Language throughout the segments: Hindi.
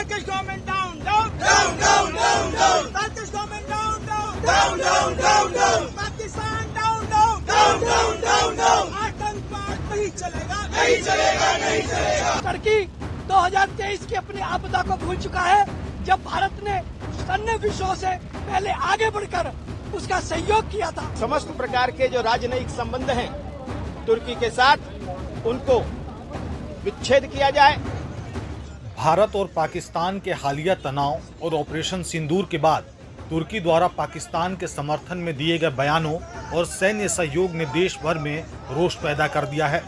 Turkish government down, down, down, down, down, down. Turkish government down, down, down, down, down, down. Pakistan down, down, down, down, down, down. आतंकवाद नहीं चलेगा, नहीं चलेगा, नहीं चलेगा। टर्की 2023 की अपनी आपदा को भूल चुका है, जब भारत ने अन्य विषयों से पहले आगे बढ़कर उसका सहयोग किया था। समस्त प्रकार के जो राजनयिक संबंध हैं तुर्की के साथ, उनको विच्छेद किया जाए। भारत और पाकिस्तान के हालिया तनाव और ऑपरेशन सिंदूर के बाद तुर्की द्वारा पाकिस्तान के समर्थन में दिए गए बयानों और सैन्य सहयोग ने देश भर में रोष पैदा कर दिया है।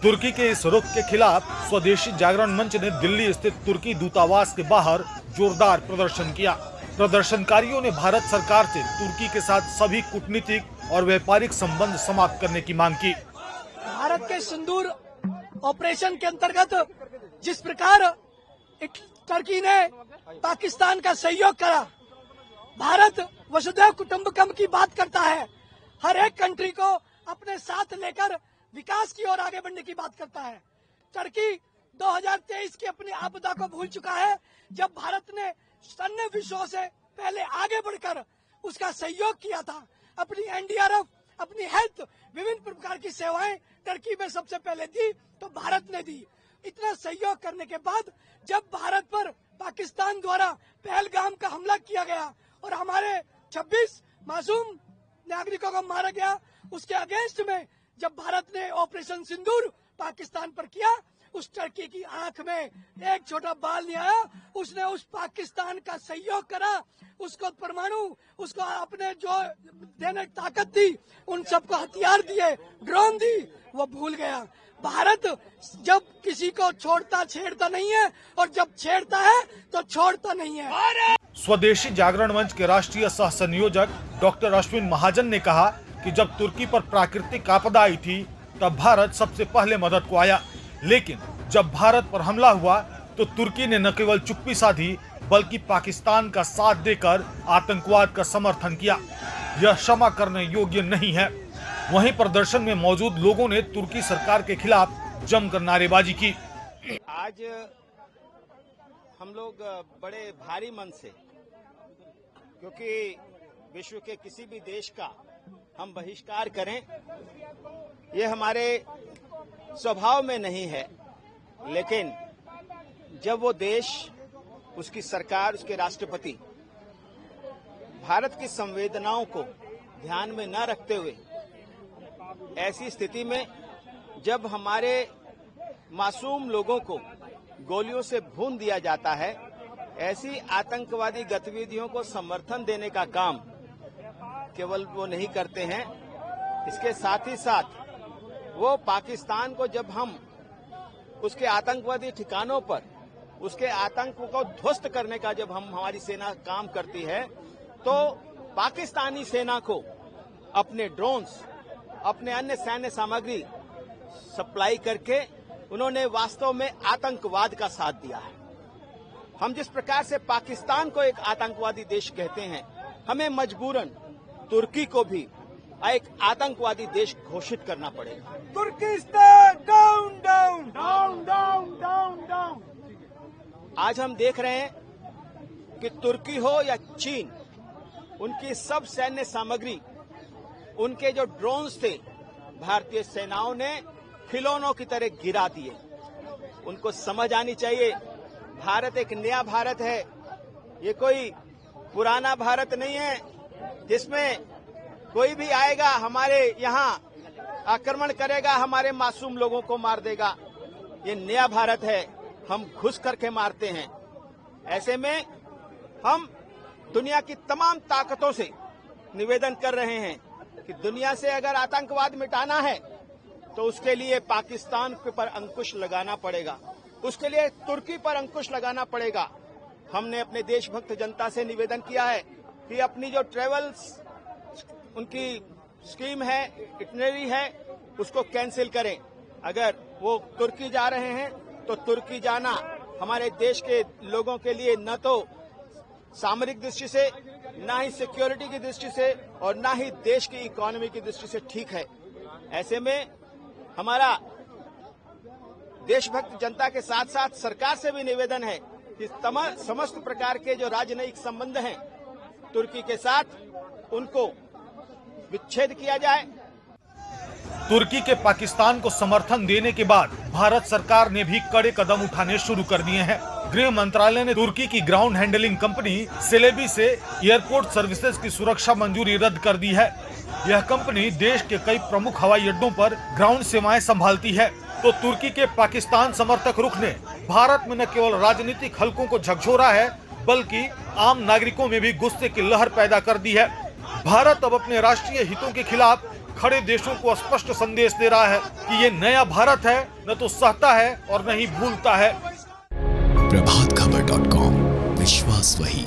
तुर्की के इस रुख के खिलाफ स्वदेशी जागरण मंच ने दिल्ली स्थित तुर्की दूतावास के बाहर जोरदार प्रदर्शन किया। प्रदर्शनकारियों ने भारत सरकार से तुर्की के साथ सभी कूटनीतिक और व्यापारिक संबंध समाप्त करने की मांग की। भारत के सिंदूर ऑपरेशन के अंतर्गत जिस प्रकार टर्की ने पाकिस्तान का सहयोग करा, भारत वसुधैव कुटुंबकम की बात करता है, हर एक कंट्री को अपने साथ लेकर विकास की ओर आगे बढ़ने की बात करता है। टर्की 2023 की अपनी आपदा को भूल चुका है, जब भारत ने अन्य विषयों से पहले आगे बढ़कर उसका सहयोग किया था। अपनी एनडीआरएफ, अपनी हेल्थ, विभिन्न प्रकार की सेवाएं टर्की में सबसे पहले दी तो भारत ने दी। इतना सहयोग करने के बाद जब भारत पर पाकिस्तान द्वारा पहलगाम का हमला किया गया और हमारे 26 मासूम नागरिकों को मारा गया, उसके अगेंस्ट में जब भारत ने ऑपरेशन सिंदूर पाकिस्तान पर किया, उस टर्की की आंख में एक छोटा बाल नहीं आया। उसने उस पाकिस्तान का सहयोग करा, उसको परमाणु, उसको अपने जो देने की ताकत थी, उन सबको हथियार दिए, ड्रोन दी, वो भूल गया। भारत जब किसी को छोड़ता छेड़ता नहीं है, और जब छेड़ता है तो छोड़ता नहीं है। स्वदेशी जागरण मंच के राष्ट्रीय सह संयोजक डॉक्टर अश्विन महाजन ने कहा कि जब तुर्की पर प्राकृतिक आपदा आई थी तब भारत सबसे पहले मदद को आया, लेकिन जब भारत पर हमला हुआ तो तुर्की ने न केवल चुप्पी साधी बल्कि पाकिस्तान का साथ देकर आतंकवाद का समर्थन किया। यह क्षमा करने योग्य नहीं है। वहीं प्रदर्शन में मौजूद लोगों ने तुर्की सरकार के खिलाफ जमकर नारेबाजी की। आज हम लोग बड़े भारी मन से, क्योंकि विश्व के किसी भी देश का हम बहिष्कार करें, ये हमारे स्वभाव में नहीं है, लेकिन जब वो देश, उसकी सरकार, उसके राष्ट्रपति भारत की संवेदनाओं को ध्यान में न रखते हुए, ऐसी स्थिति में जब हमारे मासूम लोगों को गोलियों से भून दिया जाता है, ऐसी आतंकवादी गतिविधियों को समर्थन देने का काम केवल वो नहीं करते हैं, इसके साथ ही साथ वो पाकिस्तान को, जब हम उसके आतंकवादी ठिकानों पर उसके आतंक को ध्वस्त करने का जब हमारी सेना काम करती है, तो पाकिस्तानी सेना को अपने ड्रोन्स, अपने अन्य सैन्य सामग्री सप्लाई करके उन्होंने वास्तव में आतंकवाद का साथ दिया है। हम जिस प्रकार से पाकिस्तान को एक आतंकवादी देश कहते हैं, हमें मजबूरन तुर्की को भी एक आतंकवादी देश घोषित करना पड़ेगा। तुर्किस्तान down, down, down, down, down, down. आज हम देख रहे हैं कि तुर्की हो या चीन, उनकी सब सैन्य सामग्री, उनके जो ड्रोन्स थे, भारतीय सेनाओं ने खिलौनों की तरह गिरा दिए। उनको समझ आनी चाहिए, भारत एक नया भारत है, ये कोई पुराना भारत नहीं है जिसमें कोई भी आएगा हमारे यहाँ आक्रमण करेगा, हमारे मासूम लोगों को मार देगा। ये नया भारत है, हम घुस करके मारते हैं। ऐसे में हम दुनिया की तमाम ताकतों से निवेदन कर रहे हैं कि दुनिया से अगर आतंकवाद मिटाना है तो उसके लिए पाकिस्तान के पर अंकुश लगाना पड़ेगा, उसके लिए तुर्की पर अंकुश लगाना पड़ेगा। हमने अपने देशभक्त जनता से निवेदन किया है कि अपनी जो ट्रेवल्स उनकी स्कीम है, इटनरी है, उसको कैंसिल करें। अगर वो तुर्की जा रहे हैं तो तुर्की जाना हमारे देश के लोगों के लिए न तो सामरिक दृष्टि से, ना ही सिक्योरिटी की दृष्टि से, और ना ही देश की इकोनॉमी की दृष्टि से ठीक है। ऐसे में हमारा देशभक्त जनता के साथ साथ सरकार से भी निवेदन है कि समस्त प्रकार के जो राजनयिक संबंध हैं तुर्की के साथ उनको विच्छेद किया जाए। तुर्की के पाकिस्तान को समर्थन देने के बाद भारत सरकार ने भी कड़े कदम उठाने शुरू कर दिए हैं। गृह मंत्रालय ने तुर्की की ग्राउंड हैंडलिंग कंपनी सेलेबी से एयरपोर्ट सर्विसेज की सुरक्षा मंजूरी रद्द कर दी है। यह कंपनी देश के कई प्रमुख हवाई अड्डों पर ग्राउंड सेवाएं संभालती है। तो तुर्की के पाकिस्तान समर्थक रुख ने भारत में न केवल राजनीतिक हलकों को झकझोरा है, बल्कि आम नागरिकों में भी गुस्से की लहर पैदा कर दी है। भारत अब अपने राष्ट्रीय हितों के खिलाफ खड़े देशों को स्पष्ट संदेश दे रहा है कि ये नया भारत है, न तो सहता है और न ही भूलता है। प्रभातखबर.com, विश्वास वही।